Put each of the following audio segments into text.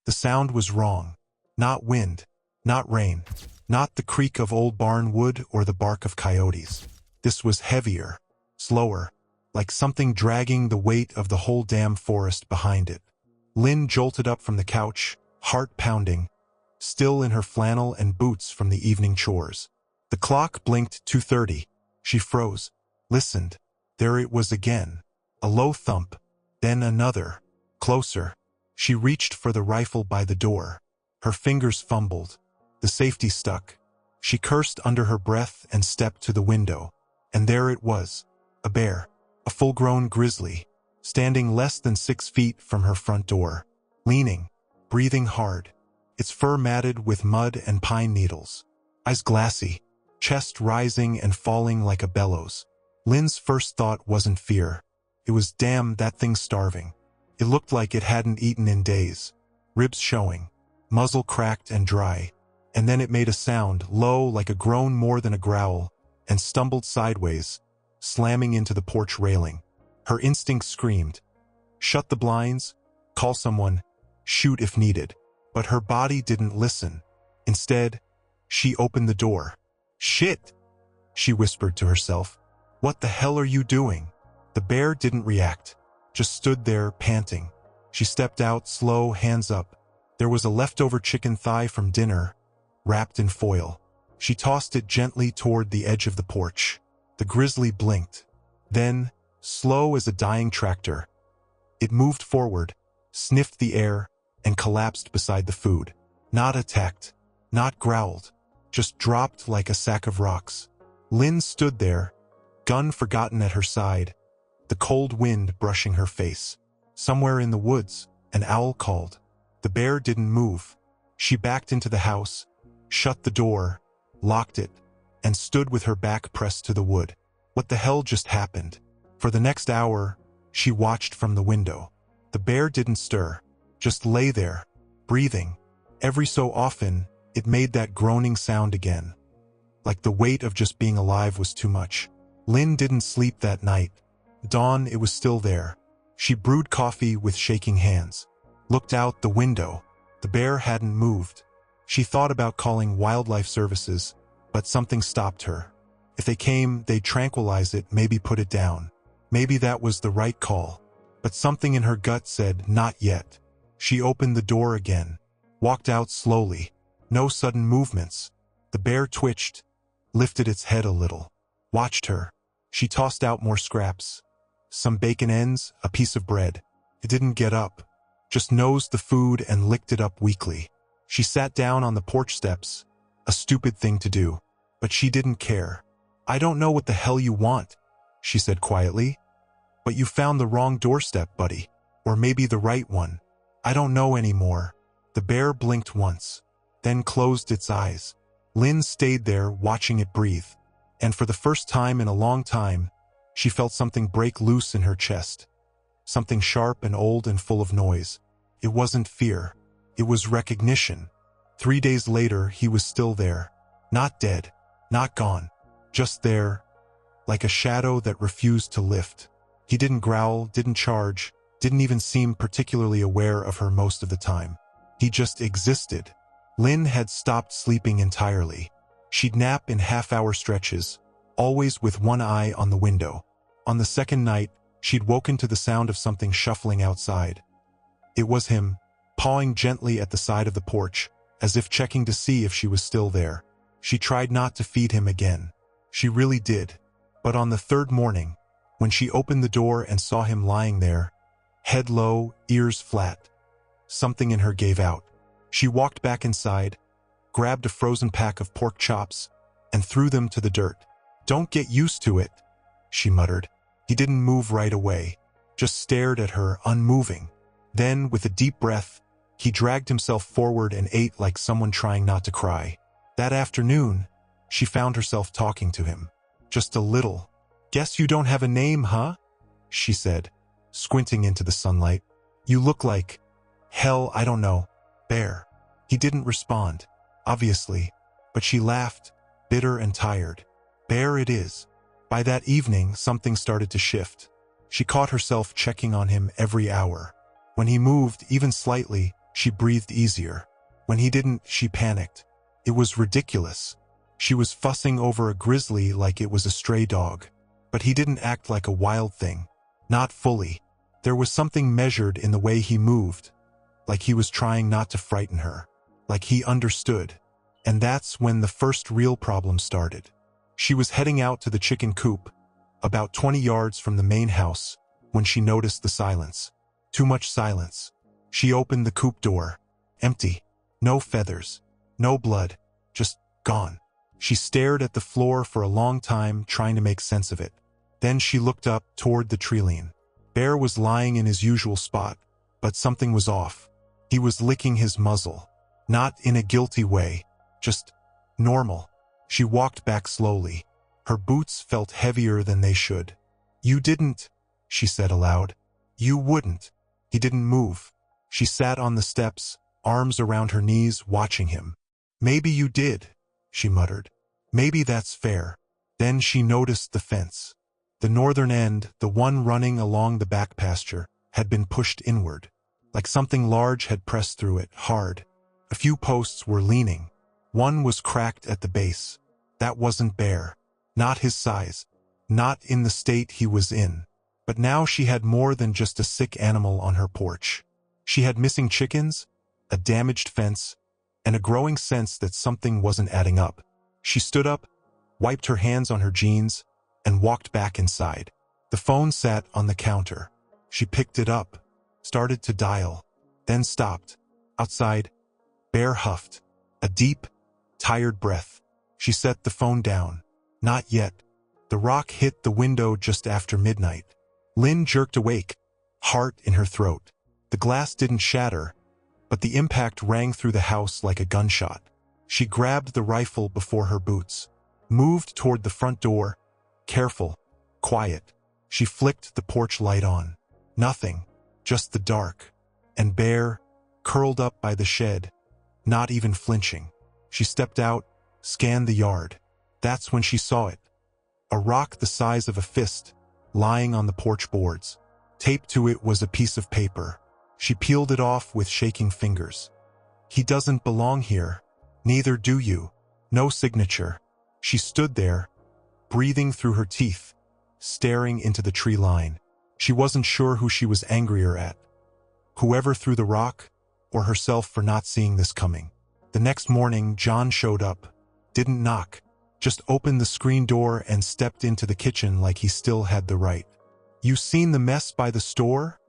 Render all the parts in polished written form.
The sound was wrong. Not wind, not rain, not the creak of old barn wood or the bark of coyotes. This was heavier, slower, like something dragging the weight of the whole damn forest behind it. Lynn jolted up from the couch, heart pounding, still in her flannel and boots from the evening chores. The clock blinked 2:30. She froze, listened. There it was again. A low thump, then another, closer. She reached for the rifle by the door. Her fingers fumbled. The safety stuck. She cursed under her breath and stepped to the window. And there it was, a bear, a full-grown grizzly, standing less than 6 feet from her front door, leaning, breathing hard, its fur matted with mud and pine needles, eyes glassy, chest rising and falling like a bellows. Lynn's first thought wasn't fear. It was, damn, that thing's starving. It looked like it hadn't eaten in days, ribs showing, muzzle cracked and dry, and then it made a sound, low like a groan more than a growl, and stumbled sideways, slamming into the porch railing. Her instinct screamed, shut the blinds, call someone, shoot if needed. But her body didn't listen. Instead, she opened the door. Shit, she whispered to herself. What the hell are you doing? The bear didn't react, just stood there, panting. She stepped out, slow, hands up. There was a leftover chicken thigh from dinner, wrapped in foil. She tossed it gently toward the edge of the porch. The grizzly blinked. Then, slow as a dying tractor, it moved forward, sniffed the air, and collapsed beside the food. Not attacked, not growled, just dropped like a sack of rocks. Lynn stood there, gun forgotten at her side, the cold wind brushing her face. Somewhere in the woods, an owl called. The bear didn't move. She backed into the house, shut the door, locked it, and stood with her back pressed to the wood. What the hell just happened? For the next hour, she watched from the window. The bear didn't stir, just lay there, breathing. Every so often, it made that groaning sound again. Like the weight of just being alive was too much. Lynn didn't sleep that night. Dawn, it was still there. She brewed coffee with shaking hands. Looked out the window. The bear hadn't moved. She thought about calling wildlife services, but something stopped her. If they came, they'd tranquilize it, maybe put it down. Maybe that was the right call. But something in her gut said, not yet. She opened the door again, walked out slowly. No sudden movements. The bear twitched, lifted its head a little. Watched her. She tossed out more scraps. Some bacon ends, a piece of bread. It didn't get up, just nosed the food and licked it up weakly. She sat down on the porch steps, a stupid thing to do, but she didn't care. I don't know what the hell you want, she said quietly. But you found the wrong doorstep, buddy. Or maybe the right one. I don't know anymore. The bear blinked once, then closed its eyes. Lynn stayed there, watching it breathe. And for the first time in a long time, she felt something break loose in her chest. Something sharp and old and full of noise. It wasn't fear. It was recognition. 3 days later, he was still there. Not dead. Not gone. Just there, like a shadow that refused to lift. He didn't growl, didn't charge, didn't even seem particularly aware of her most of the time. He just existed. Lynn had stopped sleeping entirely. She'd nap in half-hour stretches, always with one eye on the window. On the second night, she'd woken to the sound of something shuffling outside. It was him, pawing gently at the side of the porch, as if checking to see if she was still there. She tried not to feed him again. She really did. But on the third morning, when she opened the door and saw him lying there, head low, ears flat, something in her gave out. She walked back inside, grabbed a frozen pack of pork chops, and threw them to the dirt. Don't get used to it, she muttered. He didn't move right away, just stared at her, unmoving. Then, with a deep breath, he dragged himself forward and ate like someone trying not to cry. That afternoon, she found herself talking to him. Just a little. Guess you don't have a name, huh? She said, squinting into the sunlight. You look like, hell, I don't know, bear. He didn't respond, obviously, but she laughed, bitter and tired. Bear it is. By that evening, something started to shift. She caught herself checking on him every hour. When he moved, even slightly, She breathed easier. When he didn't, she panicked. It was ridiculous. She was fussing over a grizzly like it was a stray dog. But he didn't act like a wild thing. Not fully. There was something measured in the way he moved. Like he was trying not to frighten her. Like he understood. And that's when the first real problem started. She was heading out to the chicken coop, about 20 yards from the main house, when she noticed the silence. Too much silence. She opened the coop door. Empty. No feathers. No blood. Just gone. She stared at the floor for a long time, trying to make sense of it. Then she looked up toward the treeline. Bear was lying in his usual spot, but something was off. He was licking his muzzle. Not in a guilty way, just normal. She walked back slowly. Her boots felt heavier than they should. "You didn't," she said aloud. "You wouldn't." He didn't move. She sat on the steps, arms around her knees, watching him. "Maybe you did," she muttered. "Maybe that's fair." Then she noticed the fence. The northern end, the one running along the back pasture, had been pushed inward. Like something large had pressed through it, hard. A few posts were leaning. One was cracked at the base. That wasn't Bear. Not his size. Not in the state he was in. But now she had more than just a sick animal on her porch. She had missing chickens, a damaged fence, and a growing sense that something wasn't adding up. She stood up, wiped her hands on her jeans, and walked back inside. The phone sat on the counter. She picked it up, started to dial, then stopped. Outside, Bear huffed. A deep, tired breath. She set the phone down. Not yet. The rock hit the window just after midnight. Lynn jerked awake, heart in her throat. The glass didn't shatter, but the impact rang through the house like a gunshot. She grabbed the rifle before her boots, moved toward the front door, careful, quiet. She flicked the porch light on. Nothing, just the dark. And Bear, curled up by the shed, not even flinching. She stepped out, scanned the yard. That's when she saw it. A rock the size of a fist, lying on the porch boards. Taped to it was a piece of paper. She peeled it off with shaking fingers. "He doesn't belong here. Neither do you." No signature. She stood there, breathing through her teeth, staring into the tree line. She wasn't sure who she was angrier at. Whoever threw the rock, or herself for not seeing this coming. The next morning, John showed up. Didn't knock. Just opened the screen door and stepped into the kitchen like he still had the right. "You seen the mess by the store?"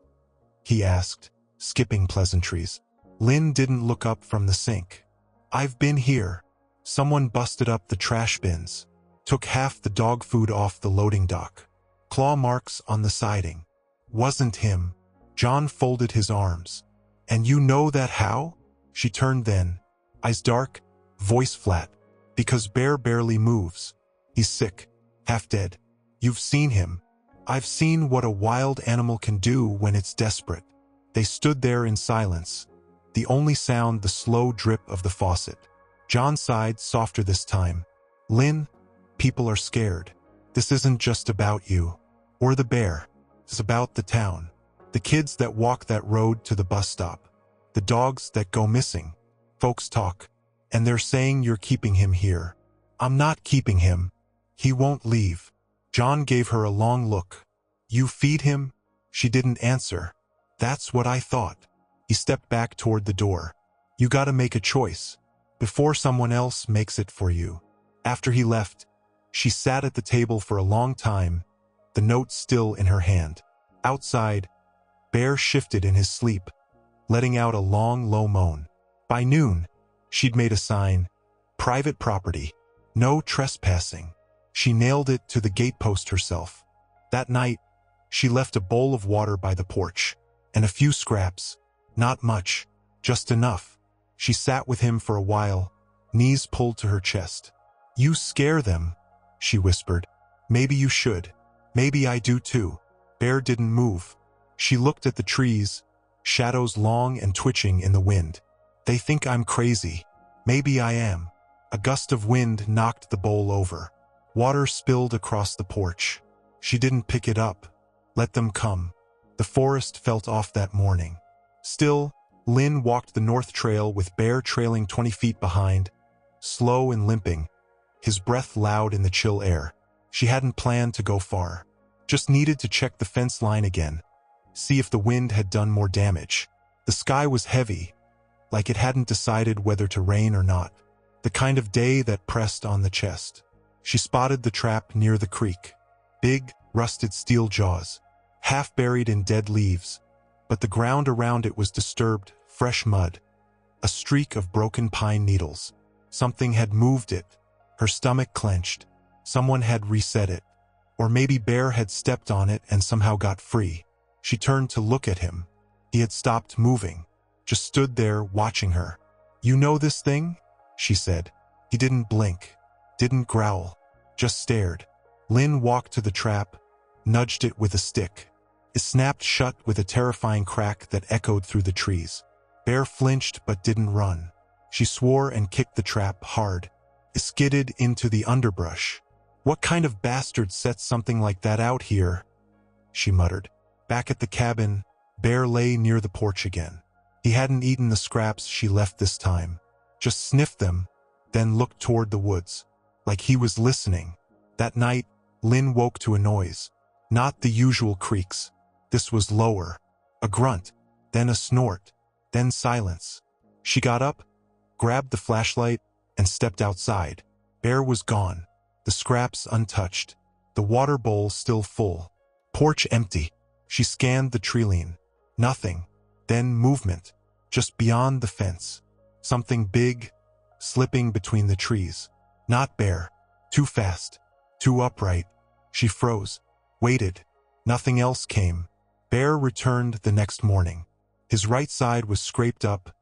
he asked, skipping pleasantries. Lynn didn't look up from the sink. "I've been here. Someone busted up the trash bins. Took half the dog food off the loading dock. Claw marks on the siding. Wasn't him." John folded his arms. "And you know that how?" She turned then, eyes dark, voice flat. "Because Bear barely moves. He's sick, half dead. You've seen him. I've seen what a wild animal can do when it's desperate." They stood there in silence, the only sound the slow drip of the faucet. John sighed, softer this time. "Lynn, people are scared. This isn't just about you. Or the bear. It's about the town. The kids that walk that road to the bus stop. The dogs that go missing. Folks talk. And they're saying you're keeping him here." "I'm not keeping him. He won't leave." John gave her a long look. "You feed him?" She didn't answer. "That's what I thought." He stepped back toward the door. "You gotta make a choice. Before someone else makes it for you." After he left, she sat at the table for a long time, the note still in her hand. Outside, Bear shifted in his sleep, letting out a long, low moan. By noon, she'd made a sign, "Private property. No trespassing." She nailed it to the gatepost herself. That night, she left a bowl of water by the porch, and a few scraps. Not much, just enough. She sat with him for a while, knees pulled to her chest. "You scare them," she whispered. "Maybe you should. Maybe I do too." Bear didn't move. She looked at the trees, shadows long and twitching in the wind. "They think I'm crazy. Maybe I am." A gust of wind knocked the bowl over. Water spilled across the porch. She didn't pick it up. Let them come. The forest felt off that morning. Still, Lynn walked the north trail with Bear trailing 20 feet behind, slow and limping, his breath loud in the chill air. She hadn't planned to go far. Just needed to check the fence line again, see if the wind had done more damage. The sky was heavy, like it hadn't decided whether to rain or not. The kind of day that pressed on the chest. She spotted the trap near the creek. Big, rusted steel jaws, half buried in dead leaves, but the ground around it was disturbed, fresh mud. A streak of broken pine needles. Something had moved it. Her stomach clenched. Someone had reset it. Or maybe Bear had stepped on it and somehow got free. She turned to look at him. He had stopped moving, just stood there watching her. "You know this thing?" she said. He didn't blink, didn't growl, just stared. Lynn walked to the trap, nudged it with a stick. It snapped shut with a terrifying crack that echoed through the trees. Bear flinched but didn't run. She swore and kicked the trap hard. It skidded into the underbrush. "What kind of bastard set something like that out here?" she muttered. Back at the cabin, Bear lay near the porch again. He hadn't eaten the scraps she left this time. Just sniffed them, then looked toward the woods, like he was listening. That night, Lynn woke to a noise. Not the usual creaks. This was lower. A grunt, then a snort, then silence. She got up, grabbed the flashlight, and stepped outside. Bear was gone. The scraps untouched. The water bowl still full. Porch empty. She scanned the treeline. Nothing. Then movement. Just beyond the fence. Something big, slipping between the trees. Not Bear. Too fast. Too upright. She froze. Waited. Nothing else came. Bear returned the next morning. His right side was scraped up,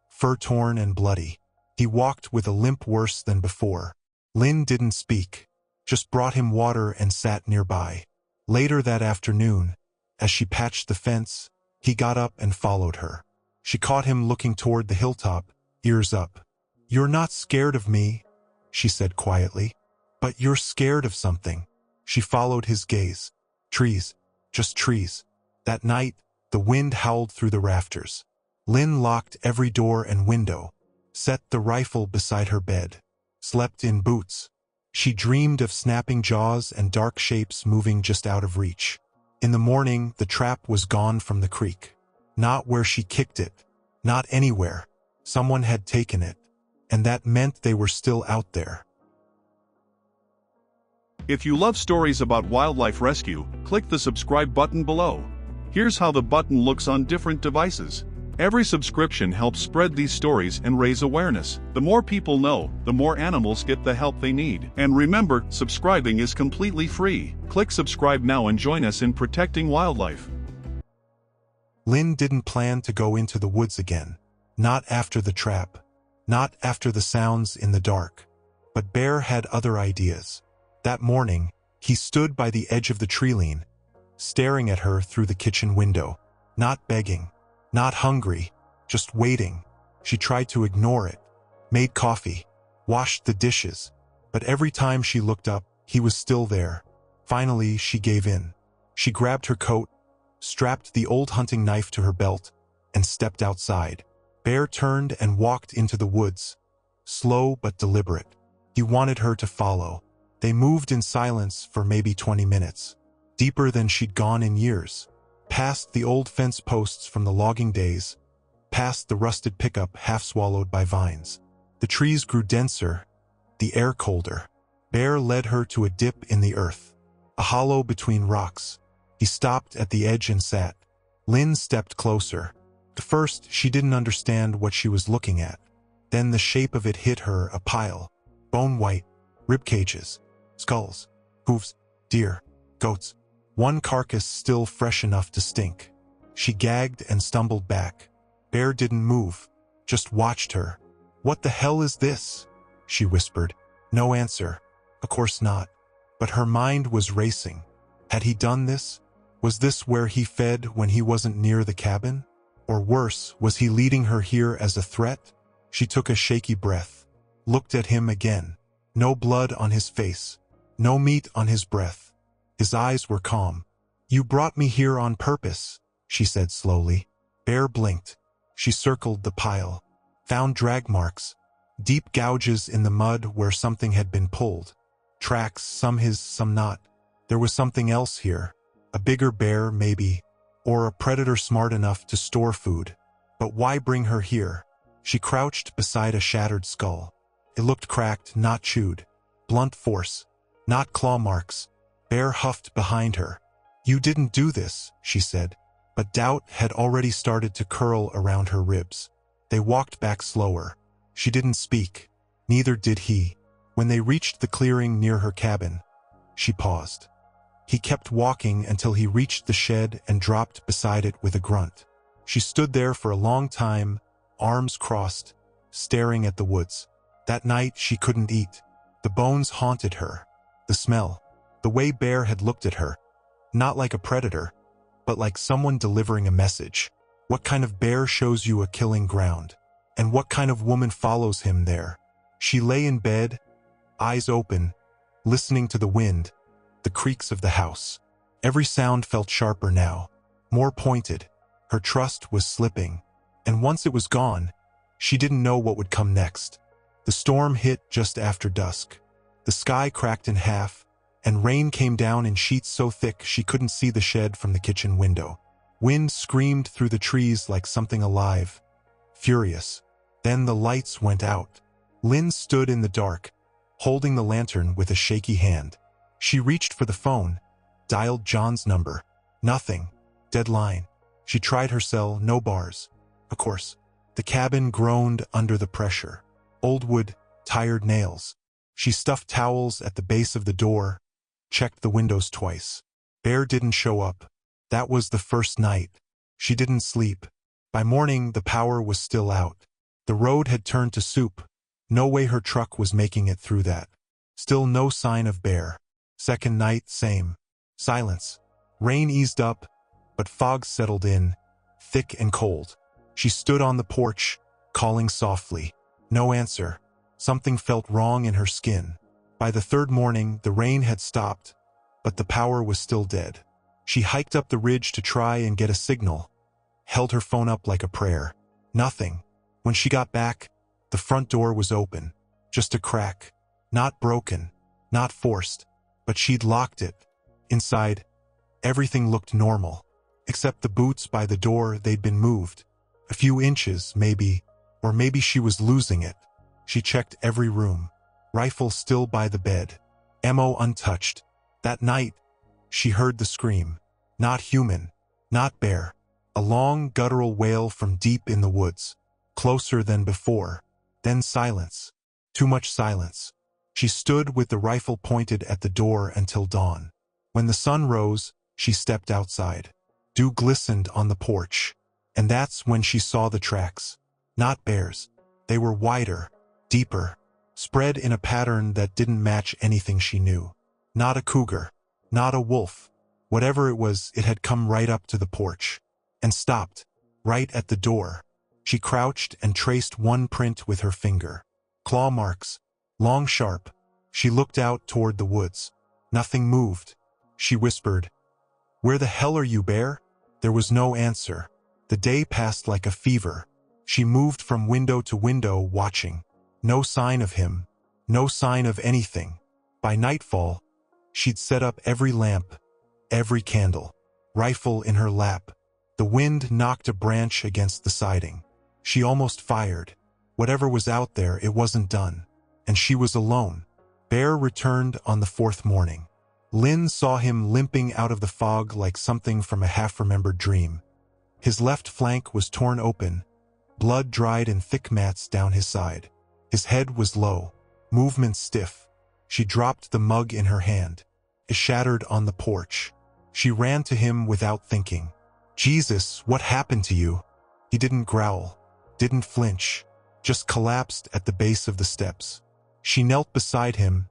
fur torn and bloody. He walked with a limp worse than before. Lynn didn't speak, just brought him water and sat nearby. Later that afternoon, as she patched the fence, he got up and followed her. She caught him looking toward the hilltop, ears up. "You're not scared of me," she said quietly. "But you're scared of something." She followed his gaze. Trees. Just trees. That night, the wind howled through the rafters. Lynn locked every door and window, set the rifle beside her bed, slept in boots. She dreamed of snapping jaws and dark shapes moving just out of reach. In the morning, the trap was gone from the creek. Not where she kicked it. Not anywhere. Someone had taken it. And that meant they were still out there. If you love stories about wildlife rescue, click the subscribe button below. Here's how the button looks on different devices. Every subscription helps spread these stories and raise awareness. The more people know, the more animals get the help they need. And remember, subscribing is completely free. Click subscribe now and join us in protecting wildlife. Lynn didn't plan to go into the woods again. Not after the trap. Not after the sounds in the dark. But Bear had other ideas. That morning, he stood by the edge of the treeline, staring at her through the kitchen window. Not begging. Not hungry, just waiting. She tried to ignore it, made coffee, washed the dishes, but every time she looked up, he was still there. Finally, she gave in. She grabbed her coat, strapped the old hunting knife to her belt, and stepped outside. Bear turned and walked into the woods, slow but deliberate. He wanted her to follow. They moved in silence for maybe 20 minutes, deeper than she'd gone in years. Past the old fence posts from the logging days, past the rusted pickup half swallowed by vines. The trees grew denser, the air colder. Bear led her to a dip in the earth, a hollow between rocks. He stopped at the edge and sat. Lynn stepped closer. At first, she didn't understand what she was looking at. Then the shape of it hit her, a pile. Bone-white, rib cages, skulls, hooves, deer, goats. One carcass still fresh enough to stink. She gagged and stumbled back. Bear didn't move, just watched her. "What the hell is this?" she whispered. No answer. Of course not. But her mind was racing. Had he done this? Was this where he fed when he wasn't near the cabin? Or worse, was he leading her here as a threat? She took a shaky breath, looked at him again. No blood on his face, no meat on his breath. His eyes were calm. "You brought me here on purpose," she said slowly. Bear blinked. She circled the pile, found drag marks, deep gouges in the mud where something had been pulled. Tracks, some his, some not. There was something else here. A bigger bear, maybe, or a predator smart enough to store food. But why bring her here? She crouched beside a shattered skull. It looked cracked, not chewed. Blunt force, not claw marks. Bear huffed behind her. "You didn't do this," she said. But doubt had already started to curl around her ribs. They walked back slower. She didn't speak. Neither did he. When they reached the clearing near her cabin, she paused. He kept walking until he reached the shed and dropped beside it with a grunt. She stood there for a long time, arms crossed, staring at the woods. That night she couldn't eat. The bones haunted her. The smell. The way Bear had looked at her. Not like a predator, but like someone delivering a message. What kind of bear shows you a killing ground? And what kind of woman follows him there? She lay in bed, eyes open, listening to the wind, the creaks of the house. Every sound felt sharper now, more pointed. Her trust was slipping, and once it was gone, she didn't know what would come next. The storm hit just after dusk. The sky cracked in half, and rain came down in sheets so thick she couldn't see the shed from the kitchen window. Wind screamed through the trees like something alive, furious. Then the lights went out. Lynn stood in the dark, holding the lantern with a shaky hand. She reached for the phone, dialed John's number. Nothing. Dead line. She tried her cell, no bars. Of course. The cabin groaned under the pressure. Old wood, tired nails. She stuffed towels at the base of the door, checked the windows twice. Bear didn't show up. That was the first night. She didn't sleep. By morning, the power was still out. The road had turned to soup. No way her truck was making it through that. Still no sign of Bear. Second night, same. Silence. Rain eased up, but fog settled in, thick and cold. She stood on the porch, calling softly. No answer. Something felt wrong in her skin. By the third morning, the rain had stopped, but the power was still dead. She hiked up the ridge to try and get a signal, held her phone up like a prayer. Nothing. When she got back, the front door was open. Just a crack. Not broken, not forced, but she'd locked it. Inside, everything looked normal, except the boots by the door. They'd been moved. A few inches, maybe, or maybe she was losing it. She checked every room. Rifle still by the bed. Ammo untouched. That night, she heard the scream. Not human. Not Bear. A long, guttural wail from deep in the woods. Closer than before. Then silence. Too much silence. She stood with the rifle pointed at the door until dawn. When the sun rose, she stepped outside. Dew glistened on the porch. And that's when she saw the tracks. Not Bear's. They were wider, deeper, spread in a pattern that didn't match anything she knew. Not a cougar. Not a wolf. Whatever it was, it had come right up to the porch. And stopped. Right at the door. She crouched and traced one print with her finger. Claw marks. Long, sharp. She looked out toward the woods. Nothing moved. She whispered, "Where the hell are you, Bear?" There was no answer. The day passed like a fever. She moved from window to window, watching. No sign of him. No sign of anything. By nightfall, she'd set up every lamp, every candle. Rifle in her lap. The wind knocked a branch against the siding. She almost fired. Whatever was out there, it wasn't done. And she was alone. Bear returned on the fourth morning. Lynn saw him limping out of the fog like something from a half-remembered dream. His left flank was torn open, blood dried in thick mats down his side. His head was low, movement stiff. She dropped the mug in her hand. It shattered on the porch. She ran to him without thinking. "Jesus, what happened to you?" He didn't growl, didn't flinch, just collapsed at the base of the steps. She knelt beside him,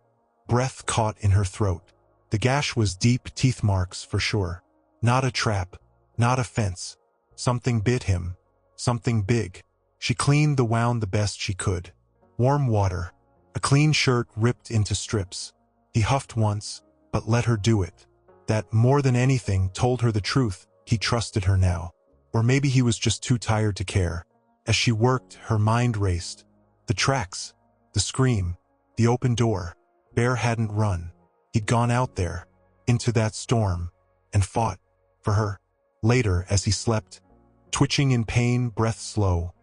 breath caught in her throat. The gash was deep, teeth marks for sure. Not a trap, not a fence. Something bit him, something big. She cleaned the wound the best she could. Warm water, a clean shirt ripped into strips. He huffed once, but let her do it. That, more than anything, told her the truth. He trusted her now. Or maybe he was just too tired to care. As she worked, her mind raced. The tracks, the scream, the open door. Bear hadn't run. He'd gone out there, into that storm, and fought for her. Later, as he slept, twitching in pain, breath slow,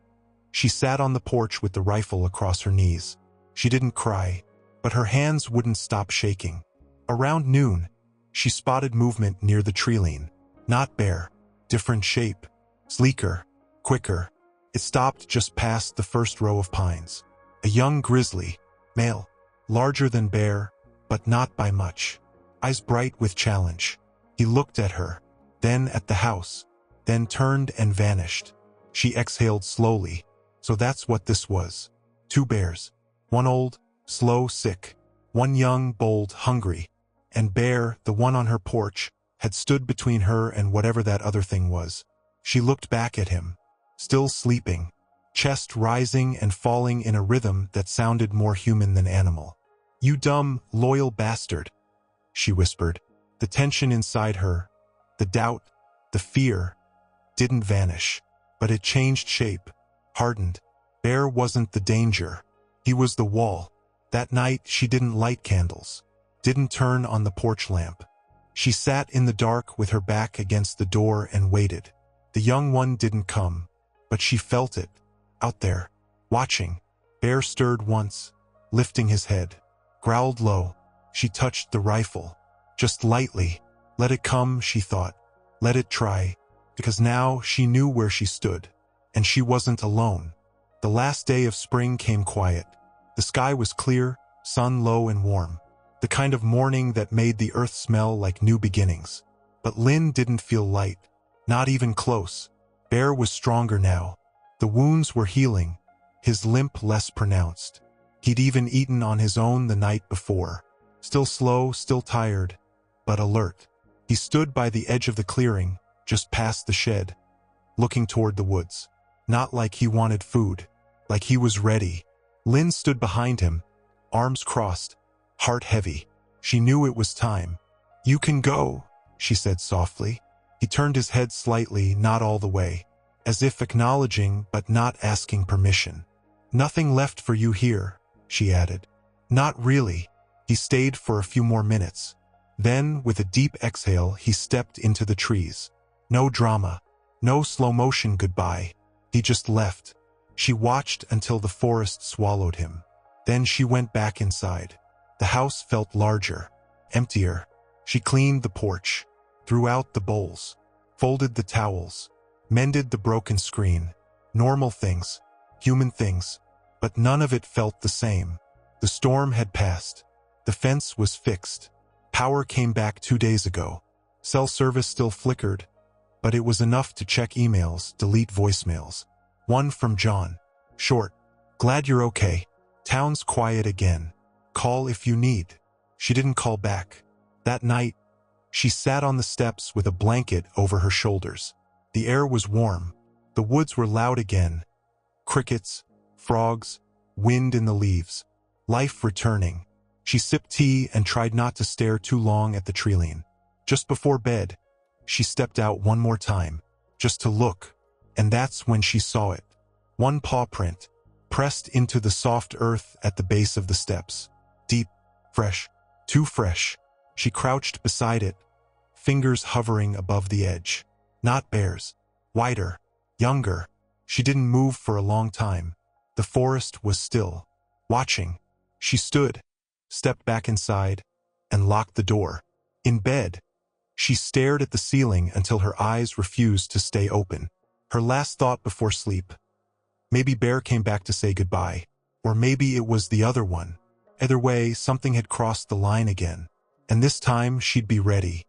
she sat on the porch with the rifle across her knees. She didn't cry, but her hands wouldn't stop shaking. Around noon, she spotted movement near the tree-line. Not Bear, different shape, sleeker, quicker. It stopped just past the first row of pines. A young grizzly, male, larger than Bear, but not by much. Eyes bright with challenge. He looked at her, then at the house, then turned and vanished. She exhaled slowly. So that's what this was. 2 bears. One old, slow, sick. One young, bold, hungry. And Bear, the one on her porch, had stood between her and whatever that other thing was. She looked back at him, still sleeping, chest rising and falling in a rhythm that sounded more human than animal. "You dumb, loyal bastard," she whispered. The tension inside her, the doubt, the fear, didn't vanish, but it changed shape, hardened. Bear wasn't the danger. He was the wall. That night she didn't light candles, didn't turn on the porch lamp. She sat in the dark with her back against the door and waited. The young one didn't come, but she felt it, out there, watching. Bear stirred once, lifting his head, growled low. She touched the rifle, just lightly. Let it come, she thought. Let it try, because now she knew where she stood, and she wasn't alone. The last day of spring came quiet. The sky was clear, sun low and warm, the kind of morning that made the earth smell like new beginnings. But Lynn didn't feel light, not even close. Bear was stronger now. The wounds were healing, his limp less pronounced. He'd even eaten on his own the night before. Still slow, still tired, but alert. He stood by the edge of the clearing, just past the shed, looking toward the woods. Not like he wanted food, like he was ready. Lynn stood behind him, arms crossed, heart heavy. She knew it was time. "You can go," she said softly. He turned his head slightly, not all the way, as if acknowledging but not asking permission. "Nothing left for you here," she added. "Not really." He stayed for a few more minutes. Then, with a deep exhale, he stepped into the trees. No drama, no slow-motion goodbye. He just left. She watched until the forest swallowed him. Then she went back inside. The house felt larger, emptier. She cleaned the porch, threw out the bowls, folded the towels, mended the broken screen. Normal things, human things, but none of it felt the same. The storm had passed. The fence was fixed. Power came back 2 days ago. Cell service still flickered, but it was enough to check emails, delete voicemails. One from John. Short. "Glad you're okay. Town's quiet again. Call if you need." She didn't call back. That night, she sat on the steps with a blanket over her shoulders. The air was warm. The woods were loud again. Crickets, frogs, wind in the leaves. Life returning. She sipped tea and tried not to stare too long at the tree-line. Just before bed, she stepped out one more time, just to look, and that's when she saw it. One paw print, pressed into the soft earth at the base of the steps. Deep, fresh, too fresh. She crouched beside it, fingers hovering above the edge. Not Bear's. Wider, younger. She didn't move for a long time. The forest was still. Watching. She stood, stepped back inside, and locked the door. In bed, she stared at the ceiling until her eyes refused to stay open. Her last thought before sleep. Maybe Bear came back to say goodbye, or maybe it was the other one. Either way, something had crossed the line again, and this time she'd be ready.